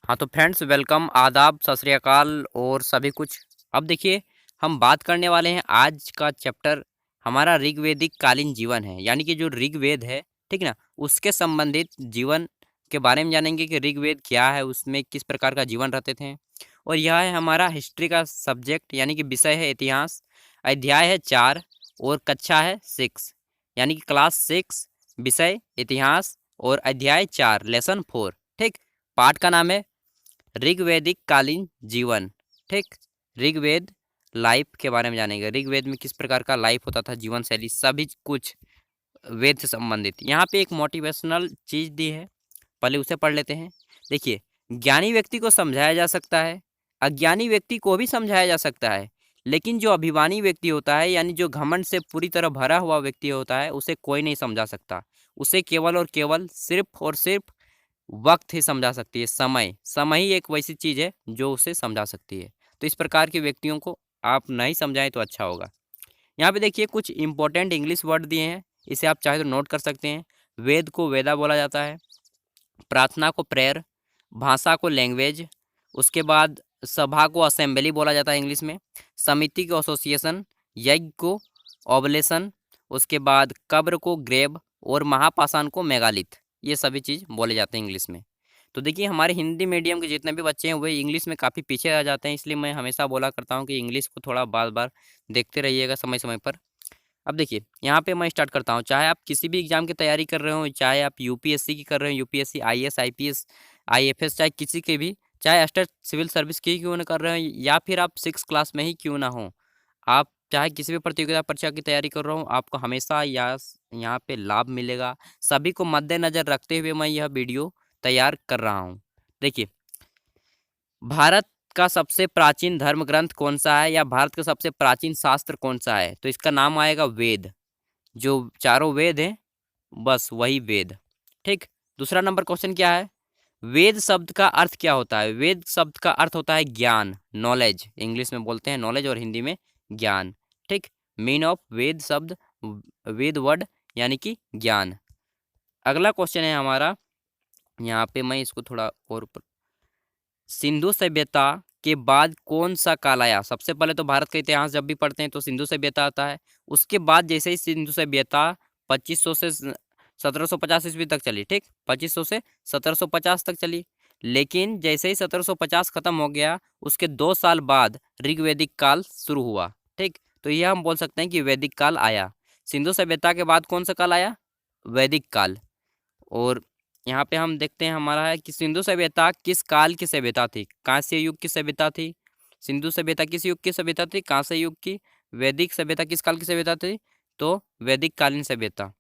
हाँ तो friends, welcome, आदाब, सत श्री अकाल और सभी कुछ। अब देखिए, हम बात करने वाले हैं आज का चैप्टर। हमारा ऋग्वेदिक कालीन जीवन है, यानी कि जो ऋग्वेद है, ठीक ना, उसके संबंधित जीवन के बारे में जानेंगे कि ऋग्वेद क्या है, उसमें किस प्रकार का जीवन रहते थे। और यह है हमारा हिस्ट्री का सब्जेक्ट, यानी कि विषय है इतिहास। अध्याय है 4 और कक्षा है 6, यानी कि क्लास 6, विषय इतिहास और अध्याय 4 लेसन 4। ठीक, पाठ का नाम है ऋग्वेदिक कालीन जीवन। ठीक, ऋग्वेद लाइफ के बारे में जानेंगे। ऋग्वेद में किस प्रकार का लाइफ होता था, जीवन शैली, सभी कुछ वेद से संबंधित। यहाँ पे एक मोटिवेशनल चीज दी है, पहले उसे पढ़ लेते हैं। देखिए, ज्ञानी व्यक्ति को समझाया जा सकता है, अज्ञानी व्यक्ति को भी समझाया जा सकता है, लेकिन जो अभिमानी व्यक्ति होता है, यानी जो घमंड से पूरी तरह भरा हुआ व्यक्ति होता है, उसे कोई नहीं समझा सकता। उसे केवल और केवल सिर्फ और सिर्फ वक्त ही समझा सकती है। समय ही एक वैसी चीज है जो उसे समझा सकती है। तो इस प्रकार के व्यक्तियों को आप नहीं समझाएं तो अच्छा होगा। यहाँ पे देखिए, कुछ इंपॉर्टेंट इंग्लिश वर्ड दिए हैं, इसे आप चाहे तो नोट कर सकते हैं। वेद को वेदा बोला जाता है, प्रार्थना को प्रेयर, भाषा को लैंग्वेज, उसके बाद सभा को असेंबली बोला जाता है इंग्लिश में, समिति को एसोसिएशन, यज्ञ को ऑबलेशन, उसके बाद कब्र को ग्रेव और महापाषाण को मेगालिथ। ये सभी चीज़ बोले जाते हैं इंग्लिश में। तो देखिए, हमारे हिंदी मीडियम के जितने भी बच्चे हैं वे इंग्लिश में काफ़ी पीछे रह जाते हैं, इसलिए मैं हमेशा बोला करता हूँ कि इंग्लिश को थोड़ा बार बार देखते रहिएगा समय समय पर। अब देखिए, यहाँ पे मैं स्टार्ट करता हूँ। चाहे आप किसी भी एग्जाम की तैयारी कर रहे हो, चाहे आप यूपीएससी की कर रहे हो, यूपीएससी, आईएएस, आईपीएस, आईएफएस, चाहे किसी के भी, चाहे स्टेट सिविल सर्विस की क्यों ना कर रहे हो, या फिर आप 6 क्लास में ही क्यों ना हो, आप चाहे किसी भी प्रतियोगिता परीक्षा की तैयारी कर रहा हूँ, आपको हमेशा यहाँ पे लाभ मिलेगा। सभी को मद्देनजर रखते हुए मैं यह वीडियो तैयार कर रहा हूँ। देखिए, भारत का सबसे प्राचीन धर्म ग्रंथ कौन सा है, या भारत का सबसे प्राचीन शास्त्र कौन सा है, तो इसका नाम आएगा वेद। जो चारों वेद हैं, बस वही वेद। ठीक, दूसरा नंबर क्वेश्चन क्या है, वेद शब्द का अर्थ क्या होता है। वेद शब्द का अर्थ होता है ज्ञान, नॉलेज, इंग्लिश में बोलते हैं नॉलेज और हिंदी में ज्ञान। ठीक, मीन ऑफ वेद शब्द, वेद वर्ड यानी कि ज्ञान। अगला क्वेश्चन है हमारा, यहाँ पे मैं इसको थोड़ा और सिंधु सभ्यता के बाद कौन सा काल आया। सबसे पहले तो भारत का इतिहास जब भी पढ़ते हैं तो सिंधु सभ्यता आता है। उसके बाद जैसे ही सिंधु सभ्यता 2500 से 1750 ईस्वी तक चली, ठीक, 2500 से 1750 तक चली। लेकिन जैसे ही 1750 खत्म हो गया, उसके 2 साल बाद ऋग्वैदिक काल शुरू हुआ। ठीक, तो यह हम बोल सकते हैं कि वैदिक काल आया। सिंधु सभ्यता के बाद कौन सा काल आया, वैदिक काल। और यहाँ पे हम देखते हैं हमारा है कि सिंधु सभ्यता किस काल की सभ्यता थी। कांस्य युग की सभ्यता थी। सिंधु सभ्यता किस युग की सभ्यता थी, कांस्य युग की। वैदिक सभ्यता किस काल की सभ्यता थी, तो वैदिक कालीन सभ्यता।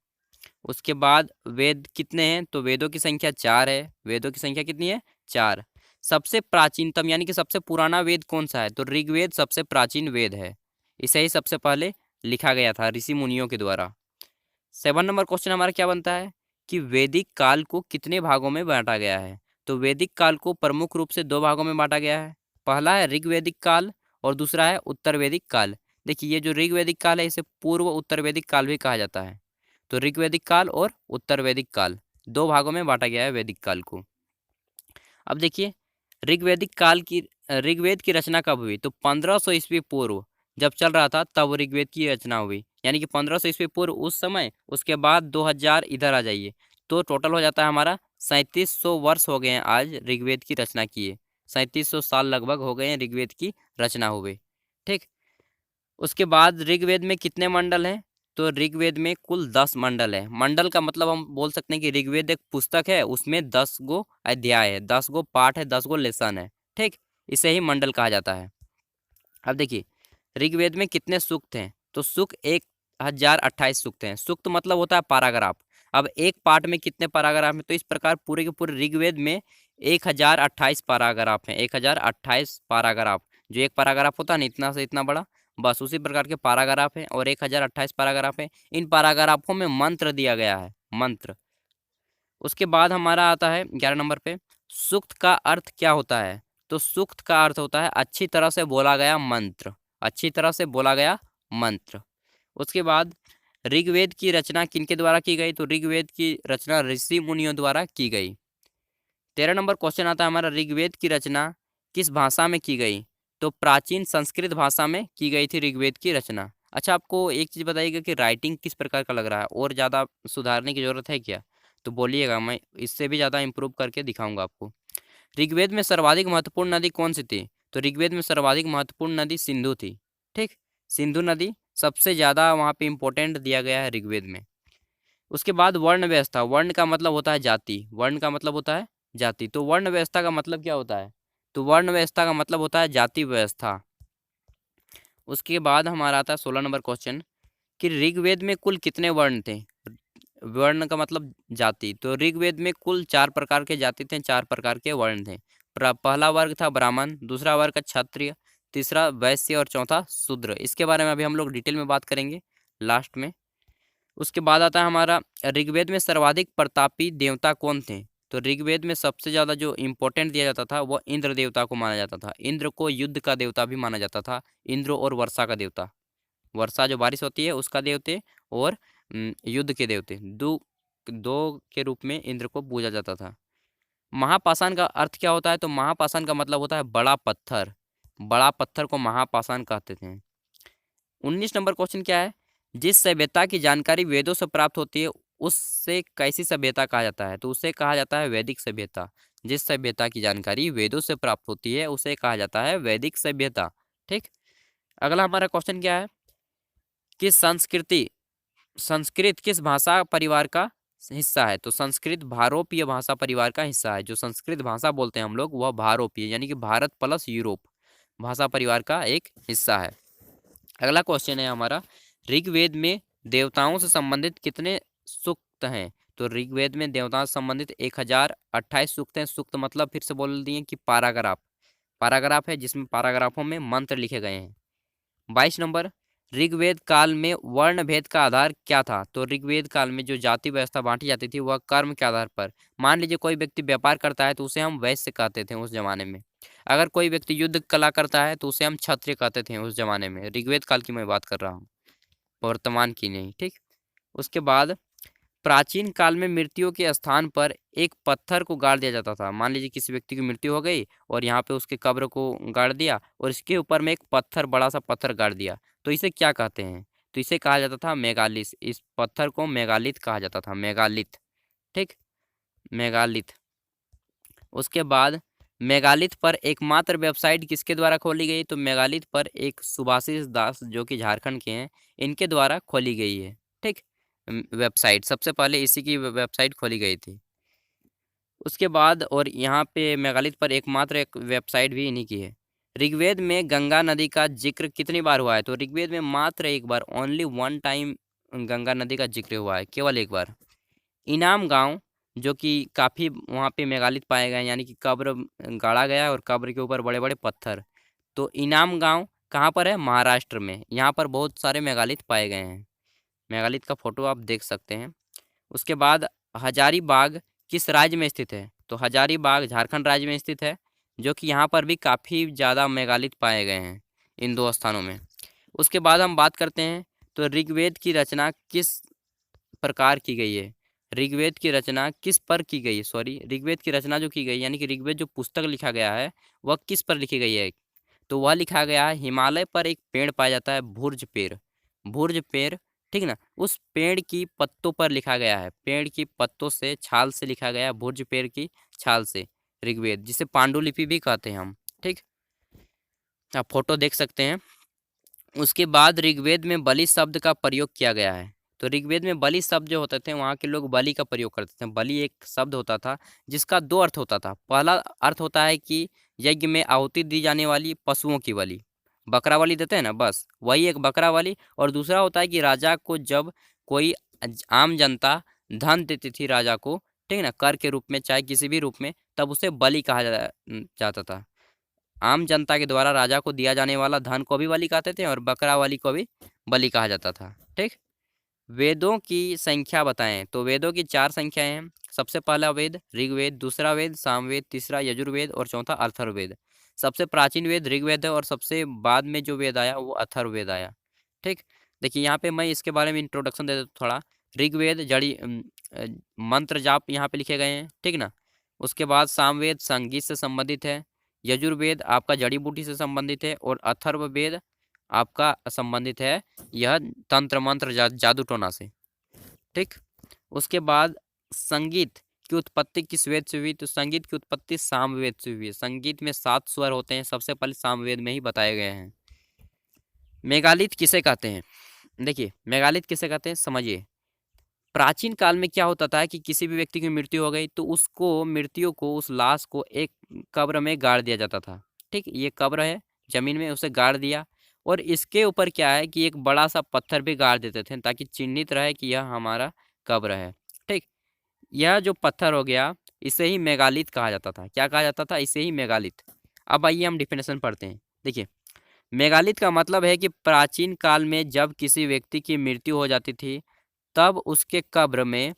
उसके बाद वेद कितने हैं, तो वेदों की संख्या 4 है। वेदों की संख्या कितनी है, 4। सबसे प्राचीनतम यानी कि सबसे पुराना वेद कौन सा है, तो ऋग्वेद सबसे प्राचीन वेद है। इसे ही सबसे पहले लिखा गया था ऋषि मुनियों के द्वारा। 7 नंबर क्वेश्चन हमारा क्या बनता है कि वैदिक काल को कितने भागों में बांटा गया है। तो वैदिक काल को प्रमुख रूप से 2 भागों में बांटा गया है। पहला है ऋग्वैदिक काल और दूसरा है उत्तर वैदिक काल। देखिए, ये जो ऋग्वैदिक काल है इसे पूर्व उत्तर वैदिक काल भी कहा जाता है। तो ऋग्वैदिक काल और उत्तर वैदिक काल 2 भागों में बांटा गया है वैदिक काल को। अब देखिए, ऋग्वैदिक काल की ऋग्वेद की रचना कब हुई, तो 1500 ईस्वी पूर्व जब चल रहा था तब ऋग्वेद की रचना हुई, यानी कि 1500 ईस्वी पूर्व उस समय। उसके बाद 2000 इधर आ जाइए, तो टोटल हो जाता है हमारा 3700 वर्ष हो गए हैं आज ऋग्वेद की रचना किए। 3700 साल लगभग हो गए हैं ऋग्वेद की रचना हुए। ठीक, उसके बाद ऋग्वेद में कितने मंडल हैं, तो ऋग्वेद में कुल 10 मंडल है। मंडल का मतलब हम बोल सकते हैं कि ऋग्वेद एक पुस्तक है, उसमें 10 गो अध्याय है, 10 गो पाठ है, 10 गो लेसन है। ठीक, इसे ही मंडल कहा जाता है। अब देखिए, ऋग्वेद में कितने सूक्त हैं, तो सूक्त 1028 सूक्त हैं। सूक्त मतलब होता है पैराग्राफ। अब एक पाठ में कितने पैराग्राफ हैं, तो इस प्रकार पूरे के पूरे ऋग्वेद में 1028 पैराग्राफ हैं। 1028 पैराग्राफ, जो एक पैराग्राफ होता है ना इतना से इतना बड़ा, बस उसी प्रकार के पैराग्राफ हैं और 1028 पैराग्राफ हैं। इन पैराग्राफों में मंत्र दिया गया है, मंत्र। उसके बाद हमारा आता है 11 नंबर पे, सूक्त का अर्थ क्या होता है, तो सूक्त का अर्थ होता है अच्छी तरह से बोला गया मंत्र, अच्छी तरह से बोला गया मंत्र। उसके बाद ऋग्वेद की रचना किनके द्वारा की गई, तो ऋग्वेद की रचना ऋषि मुनियों द्वारा की गई। 13 नंबर क्वेश्चन आता है हमारा, ऋग्वेद की रचना किस भाषा में की गई? तो प्राचीन संस्कृत भाषा में की गई थी ऋग्वेद की रचना। अच्छा, आपको एक चीज़ बताइएगा कि राइटिंग किस प्रकार का लग रहा है, और ज़्यादा सुधारने की ज़रूरत है क्या? तो बोलिएगा, मैं इससे भी ज़्यादा इम्प्रूव करके दिखाऊंगा आपको। ऋग्वेद में सर्वाधिक महत्वपूर्ण नदी कौन सी थी? तो ऋग्वेद में सर्वाधिक महत्वपूर्ण नदी सिंधु थी। ठीक, सिंधु नदी सबसे ज़्यादा वहाँ पे इम्पोर्टेंट दिया गया है ऋग्वेद में। उसके बाद वर्ण व्यवस्था, वर्ण का मतलब होता है जाति, वर्ण का मतलब होता है जाति, तो वर्ण व्यवस्था का मतलब क्या होता है? तो वर्ण व्यवस्था का मतलब होता है जाति व्यवस्था। उसके बाद हमारा आता है 16 नंबर क्वेश्चन कि ऋग्वेद में कुल कितने वर्ण थे? वर्ण का मतलब जाति, तो ऋग्वेद में कुल 4 प्रकार के जाति थे, 4 प्रकार के वर्ण थे। पहला वर्ग था ब्राह्मण, दूसरा वर्ग क्षत्रिय, तीसरा वैश्य और चौथा शूद्र। इसके बारे में अभी हम लोग डिटेल में बात करेंगे लास्ट में। उसके बाद आता है हमारा, ऋग्वेद में सर्वाधिक प्रतापी देवता कौन थे? तो ऋग्वेद में सबसे ज़्यादा जो इम्पोर्टेंट दिया जाता था वह इंद्र देवता को माना जाता था। इंद्र को युद्ध का देवता भी माना जाता था। इंद्र और वर्षा का देवता, वर्षा जो बारिश होती है उसका देवते, और युद्ध के देवते, दो दो के रूप में इंद्र को पूजा जाता था। महापाषाण का अर्थ क्या होता है? तो महापाषाण का मतलब होता है बड़ा पत्थर, बड़ा पत्थर को महापाषाण कहते थे। 19 नंबर क्वेश्चन क्या है, जिस सभ्यता की जानकारी वेदों से प्राप्त होती है उससे कैसी सभ्यता कहा जाता है? तो उसे कहा जाता है वैदिक सभ्यता। जिस सभ्यता की जानकारी वेदों से प्राप्त होती है उसे कहा जाता है वैदिक सभ्यता। ठीक, अगला हमारा क्वेश्चन क्या है कि संस्कृत किस भाषा परिवार का हिस्सा है? तो संस्कृत भारोपीय भाषा परिवार का हिस्सा है। जो संस्कृत भाषा बोलते हैं हम लोग वह भारोपीय यानी कि भारत प्लस यूरोप भाषा परिवार का एक हिस्सा है। अगला क्वेश्चन है हमारा, ऋग्वेद में देवताओं से संबंधित कितने सूक्त हैं? तो ऋग्वेद में देवताओं से संबंधित 1028 सूक्त हैं। सूक्त मतलब फिर से बोल दिए कि पैराग्राफ, पैराग्राफ है जिसमें पैराग्राफों में मंत्र लिखे गए हैं। 22 नंबर, ऋग्वेद काल में वर्ण भेद का आधार क्या था? तो ऋग्वेद काल में जो जाति व्यवस्था बांटी जाती थी वह कर्म के आधार पर। मान लीजिए कोई व्यक्ति व्यापार करता है तो उसे हम वैश्य कहते थे उस जमाने में। अगर कोई व्यक्ति युद्ध कला करता है तो उसे हम क्षत्रिय कहते थे उस जमाने में। ऋग्वेद काल की मैं बात कर रहा हूँ, वर्तमान की नहीं। ठीक, उसके बाद प्राचीन काल में मृत्यु के स्थान पर एक पत्थर को गाड़ दिया जाता था। मान लीजिए किसी व्यक्ति की मृत्यु हो गई और यहाँ पे उसके कब्र को गाड़ दिया और इसके ऊपर में एक पत्थर, बड़ा सा पत्थर गाड़ दिया, तो इसे क्या कहते हैं? तो इसे कहा जाता था मेगालिथ। इस पत्थर को मेगालिथ कहा जाता था, मेगालिथ। ठीक, मेगालिथ। उसके बाद मेगालिथ पर एकमात्र वेबसाइट किसके द्वारा खोली गई? तो मेगालिथ पर एक सुभाषिस दास जो कि झारखंड के हैं, इनके द्वारा खोली गई है। ठीक, वेबसाइट सबसे पहले इसी की वेबसाइट खोली गई थी। उसके बाद और यहाँ पे मेगालिथ पर एकमात्र एक वेबसाइट भी इन्हीं की है। ऋग्वेद में गंगा नदी का जिक्र कितनी बार हुआ है? तो ऋग्वेद में मात्र एक बार, ओनली वन टाइम गंगा नदी का जिक्र हुआ है, केवल एक बार। इनाम गांव जो कि काफ़ी वहाँ पे मेगालिथ पाए गए, यानी कि कब्र गाड़ा गया है और कब्र के ऊपर बड़े बड़े पत्थर। तो इनाम गांव कहाँ पर है? महाराष्ट्र में। यहाँ पर बहुत सारे मेगालिथ पाए गए हैं। मेगालिथ का फोटो आप देख सकते हैं। उसके बाद हजारीबाग किस राज्य में स्थित है? तो हजारीबाग झारखंड राज्य में स्थित है, जो कि यहाँ पर भी काफ़ी ज़्यादा मेगालिथ पाए गए हैं इन दो स्थानों में। उसके बाद हम बात करते हैं, तो ऋग्वेद की रचना किस प्रकार की गई है? ऋग्वेद की रचना किस पर की गई है? सॉरी, ऋग्वेद की रचना जो की गई यानी कि ऋग्वेद जो पुस्तक लिखा गया है वह किस पर लिखी गई है? तो वह लिखा गया है हिमालय पर एक पेड़ पाया जाता है, भुर्ज पेड़, भुर्ज पेड़। ठीक ना, उस पेड़ की पत्तों पर लिखा गया है, पेड़ की पत्तों से, छाल से लिखा गया है, भुर्ज पेड़ की छाल से ऋग्वेद, जिसे पांडुलिपि भी कहते हैं हम। ठीक, आप फोटो देख सकते हैं। उसके बाद ऋग्वेद में बलि शब्द का प्रयोग किया गया है। तो ऋग्वेद में बलि शब्द जो होते थे वहाँ के लोग बलि का प्रयोग करते थे। बलि एक शब्द होता था जिसका दो अर्थ होता था। पहला अर्थ होता है कि यज्ञ में आहुति दी जाने वाली पशुओं की बलि, बकरा बलि देते हैं ना, बस वही एक बकरा बलि। और दूसरा होता है कि राजा को जब कोई आम जनता धन देती थी राजा को, ठीक है ना, कर के रूप में चाहे किसी भी रूप में, तब उसे बलि कहा जाता था। आम जनता के द्वारा राजा को दिया जाने वाला धन को भी बलि कहते थे और बकरा बलि को भी बलि कहा जाता था। ठीक, वेदों की संख्या बताएं। तो वेदों की 4 संख्याएं हैं। सबसे पहला वेद ऋग्वेद, दूसरा वेद सामवेद, तीसरा यजुर्वेद और चौथा अथर्ववेद। सबसे प्राचीन वेद ऋग्वेद है और सबसे बाद में जो वेद आया वो अथर्ववेद आया। ठीक, देखिए यहाँ पे मैं इसके बारे में इंट्रोडक्शन दे देता हूँ थोड़ा। ऋग्वेद जड़ी मंत्र जाप यहाँ पे लिखे गए हैं, ठीक ना। उसके बाद सामवेद संगीत से संबंधित है, यजुर्वेद आपका जड़ी बूटी से संबंधित है, और अथर्ववेद आपका संबंधित है यह तंत्र मंत्र जादू टोना से। ठीक, उसके बाद संगीत की उत्पत्ति किस वेद से हुई? तो संगीत की उत्पत्ति सामवेद से हुई है। संगीत में 7 स्वर होते हैं, सबसे पहले सामवेद में ही बताए गए हैं। मेगालिथ किसे कहते हैं? देखिए मेगालिथ किसे कहते हैं समझिए। प्राचीन काल में क्या होता था कि किसी भी व्यक्ति की मृत्यु हो गई तो उसको मृत्यु को उस लाश को एक कब्र में गाड़ दिया जाता था। ठीक, ये कब्र है जमीन में, उसे गाड़ दिया, और इसके ऊपर क्या है कि एक बड़ा सा पत्थर भी गाड़ देते थे ताकि चिन्हित रहे कि यह हमारा कब्र है। ठीक, यह जो पत्थर हो गया इसे ही मेगालिथ कहा जाता था। क्या कहा जाता था? इसे ही मेगालिथ। अब आइए हम डिफिनेशन पढ़ते हैं। देखिए मेगालिथ का मतलब है कि प्राचीन काल में जब किसी व्यक्ति की मृत्यु हो जाती थी तब उसके कब्र में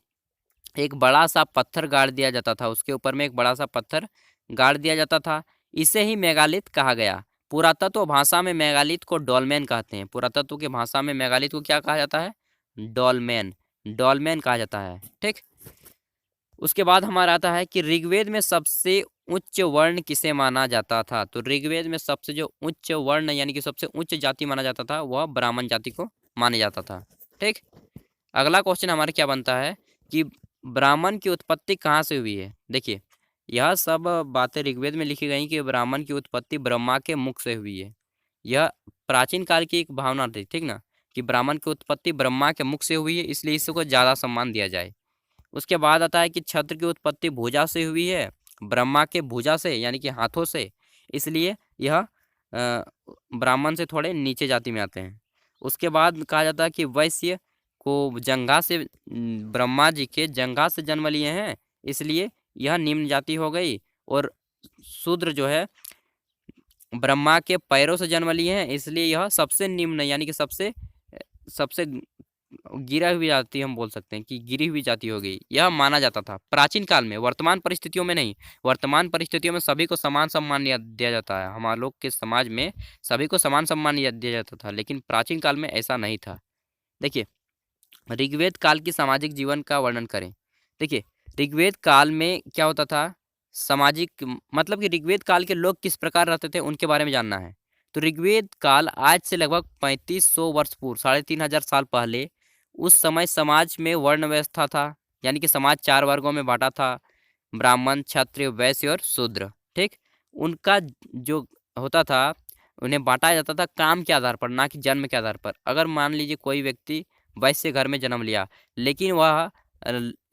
एक बड़ा सा पत्थर गाड़ दिया जाता था, उसके ऊपर में एक बड़ा सा पत्थर गाड़ दिया जाता था। इसे ही मेगालिथ कहा गया। पुरातत्व भाषा में मेगालिथ को डोलमेन कहते हैं। पुरातत्व की भाषा में मेगालिथ को क्या कहा जाता है? डोलमेन। डोलमेन कहा जाता है। ठीक, उसके बाद हमारा आता है कि ऋग्वेद में सबसे उच्च वर्ण किसे माना जाता था? तो ऋग्वेद में सबसे जो उच्च वर्ण यानी कि सबसे उच्च जाति माना जाता था वह ब्राह्मण जाति को माना जाता था। ठीक, अगला क्वेश्चन हमारे क्या बनता है कि ब्राह्मण की उत्पत्ति कहाँ से हुई है? देखिए यह सब बातें ऋग्वेद में लिखी गई कि ब्राह्मण की उत्पत्ति ब्रह्मा के मुख से हुई है। यह प्राचीन काल की एक भावना थी, ठीक ना, कि ब्राह्मण की उत्पत्ति ब्रह्मा के मुख से हुई है, इसलिए इसको ज़्यादा सम्मान दिया जाए। उसके बाद आता है कि छत्र की उत्पत्ति भुजा से हुई है, ब्रह्मा के भुजा से यानी कि हाथों से, इसलिए यह ब्राह्मण से थोड़े नीचे जाति में आते हैं। उसके बाद कहा जाता है कि वैश्य को जंघा से ब्रह्मा जी के जंघा से जन्म लिए हैं, इसलिए यह निम्न जाति हो गई। और शूद्र जो है ब्रह्मा के पैरों से जन्म लिए हैं, इसलिए यह सबसे निम्न यानी कि सबसे सबसे गिरा हुई जाति हम बोल सकते हैं कि गिरी हुई जाति हो गई, यह माना जाता था प्राचीन काल में। वर्तमान परिस्थितियों में नहीं, वर्तमान परिस्थितियों में सभी को समान सम्मान दिया जाता है। हमारे लोग के समाज में सभी को समान सम्मान दिया जाता था, लेकिन प्राचीन काल में ऐसा नहीं था। देखिए ऋग्वेद काल की सामाजिक जीवन का वर्णन करें। देखिए ऋग्वेद काल में क्या होता था, सामाजिक मतलब कि ऋग्वेद काल के लोग किस प्रकार रहते थे उनके बारे में जानना है। तो ऋग्वेद काल आज से लगभग 3500 वर्ष पूर्व, 3500 साल पहले, उस समय समाज में वर्ण व्यवस्था था, यानी कि समाज 4 वर्गों में बांटा था, ब्राह्मण, क्षत्रिय, वैश्य और शूद्र। ठीक, उनका जो होता था उन्हें बांटा जाता था काम के आधार पर, ना कि जन्म के आधार पर। अगर मान लीजिए कोई व्यक्ति वैश्य घर में जन्म लिया लेकिन वह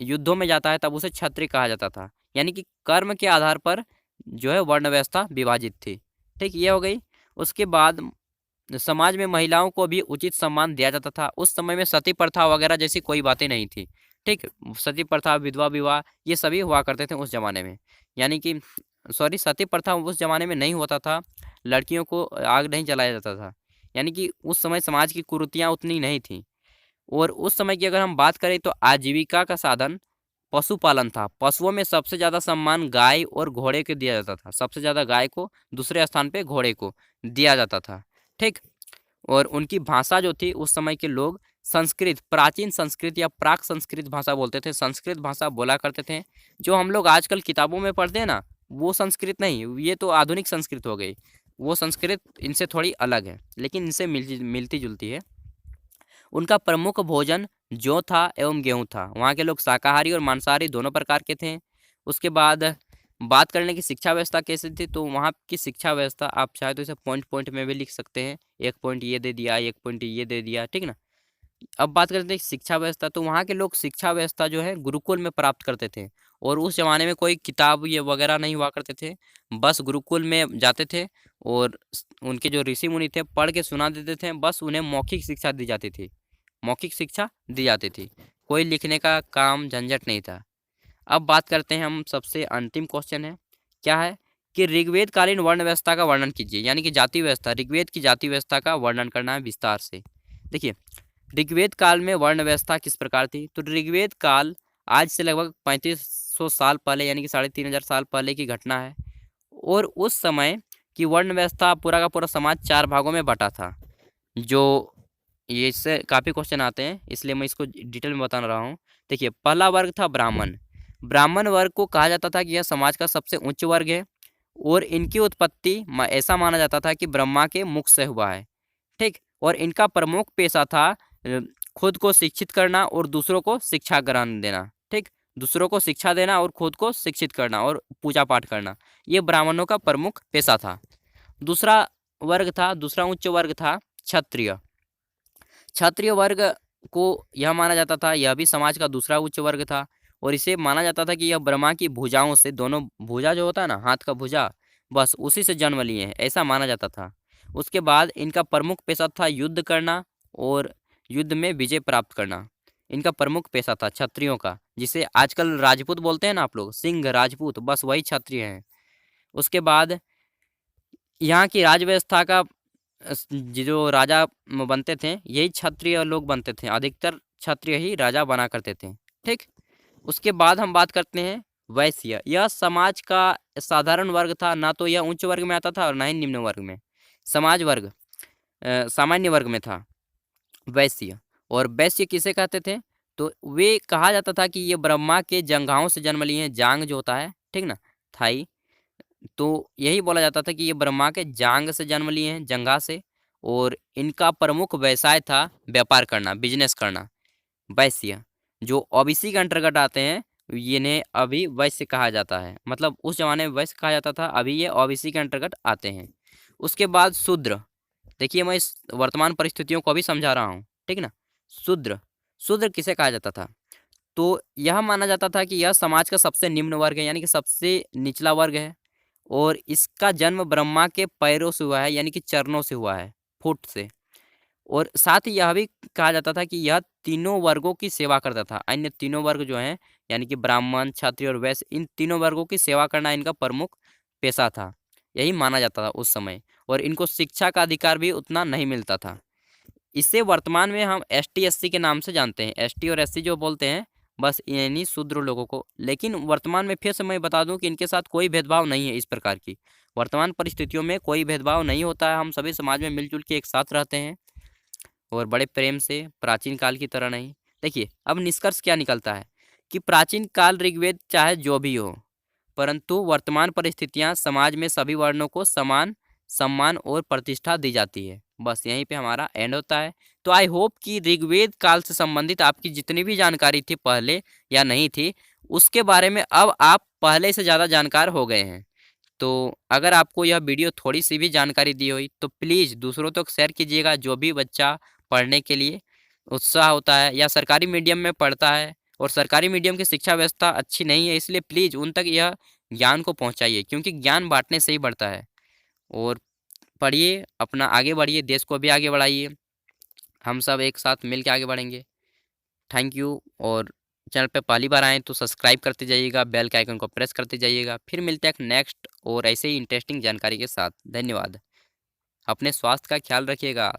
युद्धों में जाता है तब उसे क्षत्रिय कहा जाता था, यानी कि कर्म के आधार पर जो है वर्ण व्यवस्था विभाजित थी। ठीक, ये हो गई। उसके बाद समाज में महिलाओं को भी उचित सम्मान दिया जाता था। उस समय में सती प्रथा वगैरह जैसी कोई बातें नहीं थी। ठीक, सती प्रथा, विधवा विवाह ये सभी हुआ करते थे उस जमाने में, यानी कि सॉरी सती प्रथा उस जमाने में नहीं होता था, लड़कियों को आग नहीं जलाया जाता था, यानी कि उस समय समाज की कुरीतियाँ उतनी नहीं थी। और उस समय की अगर हम बात करें तो आजीविका का साधन पशुपालन था। पशुओं में सबसे ज़्यादा सम्मान गाय और घोड़े को दिया जाता था, सबसे ज़्यादा गाय को, दूसरे स्थान पे घोड़े को दिया जाता था। ठीक, और उनकी भाषा जो थी उस समय के लोग संस्कृत, प्राचीन संस्कृत या प्राक संस्कृत भाषा बोलते थे, संस्कृत भाषा बोला करते थे। जो हम लोग आजकल किताबों में पढ़ते हैं ना वो संस्कृत नहीं, ये तो आधुनिक संस्कृत हो गई। वो संस्कृत इनसे थोड़ी अलग है लेकिन इनसे मिलती जुलती है। उनका प्रमुख भोजन जौ था एवं गेहूँ था। वहाँ के लोग शाकाहारी और मांसाहारी दोनों प्रकार के थे। उसके बाद बात करने की शिक्षा व्यवस्था कैसी थी, तो वहाँ की शिक्षा व्यवस्था आप चाहे तो इसे पॉइंट पॉइंट में भी लिख सकते हैं, एक पॉइंट ये दे दिया, एक पॉइंट ये दे दिया, ठीक ना। अब बात करते हैं शिक्षा व्यवस्था, तो वहाँ के लोग शिक्षा व्यवस्था जो है गुरुकुल में प्राप्त करते थे। और उस जमाने में कोई किताब ये वगैरह नहीं हुआ करते थे, बस गुरुकुल में जाते थे और उनके जो ऋषि मुनि थे पढ़ के सुना देते थे, बस उन्हें मौखिक शिक्षा दी जाती थी, मौखिक शिक्षा दी जाती थी, कोई लिखने का काम झंझट नहीं था। अब बात करते हैं हम, सबसे अंतिम क्वेश्चन है, क्या है कि ऋग्वेद कालीन वर्ण व्यवस्था का वर्णन कीजिए, यानी कि जाति व्यवस्था, ऋग्वेद की जाति व्यवस्था का वर्णन करना है विस्तार से। देखिए ऋग्वेद काल में वर्ण व्यवस्था किस प्रकार थी, तो ऋग्वेद काल आज से लगभग 3500 साल पहले यानी कि 3500 साल पहले की घटना है। और उस समय की वर्ण व्यवस्था पूरा का पूरा समाज 4 भागों में बटा था। जो ये इससे काफ़ी क्वेश्चन आते हैं इसलिए मैं इसको डिटेल में बता रहा हूँ। देखिए पहला वर्ग था ब्राह्मण। ब्राह्मण वर्ग को कहा जाता था कि यह समाज का सबसे उच्च वर्ग है और इनकी उत्पत्ति ऐसा माना जाता था कि ब्रह्मा के मुख से हुआ है। ठीक। और इनका प्रमुख पेशा था खुद को शिक्षित करना और दूसरों को शिक्षा ग्रहण देना। ठीक। दूसरों को शिक्षा देना और खुद को शिक्षित करना और पूजा पाठ करना, ये ब्राह्मणों का प्रमुख पेशा था। दूसरा उच्च वर्ग था क्षत्रिय। क्षत्रिय वर्ग को यह माना जाता था, यह भी समाज का दूसरा उच्च वर्ग था और इसे माना जाता था कि यह ब्रह्मा की भुजाओं से, दोनों भुजा जो होता है ना, हाथ का भुजा, बस उसी से जन्म लिए हैं, ऐसा माना जाता था। उसके बाद इनका प्रमुख पेशा था युद्ध करना और युद्ध में विजय प्राप्त करना। इनका प्रमुख पेशा था क्षत्रियों का, जिसे आजकल राजपूत बोलते हैं ना आप लोग, सिंह राजपूत, बस वही क्षत्रिय हैं। उसके बाद यहाँ की राज व्यवस्था का जो राजा बनते थे यही क्षत्रिय लोग बनते थे, अधिकतर क्षत्रिय ही राजा बना करते थे। ठीक। उसके बाद हम बात करते हैं वैश्य। यह समाज का साधारण वर्ग था, ना तो यह उच्च वर्ग में आता था और ना ही निम्न वर्ग में। समाज वर्ग सामान्य वर्ग में था वैश्य। और वैश्य किसे कहते थे, तो वे कहा जाता था कि ये ब्रह्मा के जंघाओं से जन्म लिए हैं। जांग जो होता है, ठीक ना, थाई, तो यही बोला जाता था कि ये ब्रह्मा के जांग से जन्म लिए हैं, जंघा से। और इनका प्रमुख व्यवसाय था व्यापार करना, बिजनेस करना। वैश्य जो ओबीसी के अंतर्गत आते हैं, इन्हें अभी वैश्य कहा जाता है। मतलब उस जमाने में वैश्य कहा जाता था, अभी ये ओबीसी के अंतर्गत आते हैं। उसके बाद शूद्र। देखिए, मैं इस वर्तमान परिस्थितियों को भी समझा रहा हूँ, ठीक ना। शूद्र, शूद्र किसे कहा जाता था, तो यह माना जाता था कि यह समाज का सबसे निम्न वर्ग है, यानी कि सबसे निचला वर्ग है। और इसका जन्म ब्रह्मा के पैरों से हुआ है, यानी कि चरणों से हुआ है, फुट से। और साथ ही यह भी कहा जाता था कि यह तीनों वर्गों की सेवा करता था। अन्य तीनों वर्ग जो हैं, यानी कि ब्राह्मण, क्षत्रिय और वैश्य, इन तीनों वर्गों की सेवा करना इनका प्रमुख पेशा था, यही माना जाता था उस समय। और इनको शिक्षा का अधिकार भी उतना नहीं मिलता था। इसे वर्तमान में हम एसटी एससी के नाम से जानते हैं। एसटी और एससी जो बोलते हैं, बस इन्हीं शूद्र लोगों को। लेकिन वर्तमान में फिर से मैं बता दूं कि इनके साथ कोई भेदभाव नहीं है। इस प्रकार की वर्तमान परिस्थितियों में कोई भेदभाव नहीं होता है। हम सभी समाज में मिलजुल के एक साथ रहते हैं और बड़े प्रेम से, प्राचीन काल की तरह नहीं। देखिए, अब निष्कर्ष क्या निकलता है कि प्राचीन काल ऋग्वेद चाहे जो भी हो, परंतु वर्तमान परिस्थितियां समाज में सभी वर्णों को समान सम्मान और प्रतिष्ठा दी जाती है। बस यहीं पे हमारा एंड होता है। तो आई होप कि ऋग्वेद काल से संबंधित आपकी जितनी भी जानकारी थी पहले या नहीं थी, उसके बारे में अब आप पहले से ज़्यादा जानकार हो गए हैं। तो अगर आपको यह वीडियो थोड़ी सी भी जानकारी दी हुई तो प्लीज़ दूसरों तक शेयर कीजिएगा। जो भी बच्चा पढ़ने के लिए उत्साह होता है या सरकारी मीडियम में पढ़ता है और सरकारी मीडियम की शिक्षा व्यवस्था अच्छी नहीं है, इसलिए प्लीज़ उन तक यह ज्ञान को पहुंचाइए, क्योंकि ज्ञान बांटने से ही बढ़ता है। और पढ़िए, अपना आगे बढ़िए, देश को भी आगे बढ़ाइए। हम सब एक साथ मिल के आगे बढ़ेंगे। Thank you. और चैनल पे पहली बार आएँ तो सब्सक्राइब करते जाइएगा, बेल के आइकन को प्रेस करते जाइएगा। फिर मिलते हैं एक नेक्स्ट और ऐसे ही इंटरेस्टिंग जानकारी के साथ। धन्यवाद। अपने स्वास्थ्य का ख्याल रखिएगा।